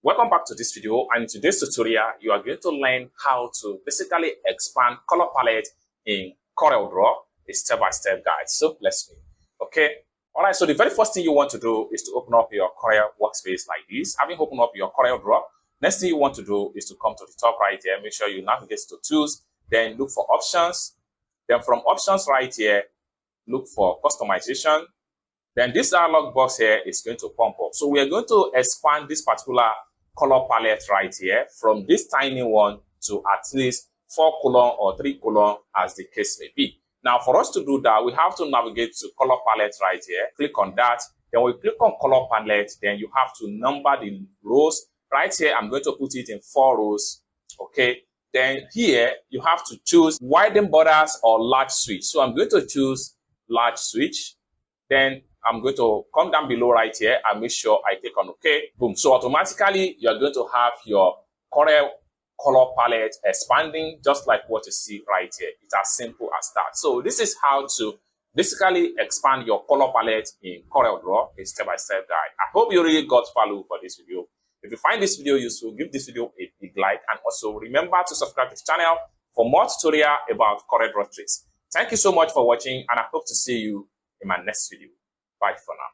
Welcome back to this video, and in today's tutorial you are going to learn how to basically expand color palette in CorelDraw, a step-by-step guide. So let's do it. Okay, all right, so the very first thing you want to do is to open up your Corel workspace like this. Having opened up your CorelDraw, next thing you want to do is to come to the top right here, make sure you navigate to tools, then look for options, then from options right here look for customization. Then this dialog box here is going to pump up. So we are going to expand this particular color palette right here from this tiny one to at least 4 color or 3 color as the case may be. Now for us to do that, we have to navigate to color palette right here. Click on that. Then we click on color palette. Then you have to number the rows. Right here, I'm going to put it in 4 rows. Okay. Then here, you have to choose widen borders or large switch. So I'm going to choose large switch. Then I'm going to come down below right here and make sure I click on OK. Boom. So automatically, you're going to have your Corel color palette expanding just like what you see right here. It's as simple as that. So this is how to basically expand your color palette in CorelDraw, a step-by-step guide. I hope you really got value for this video. If you find this video useful, give this video a big like, and also remember to subscribe to the channel for more tutorial about CorelDraw tricks. Thank you so much for watching, and I hope to see you in my next video. Bye for now.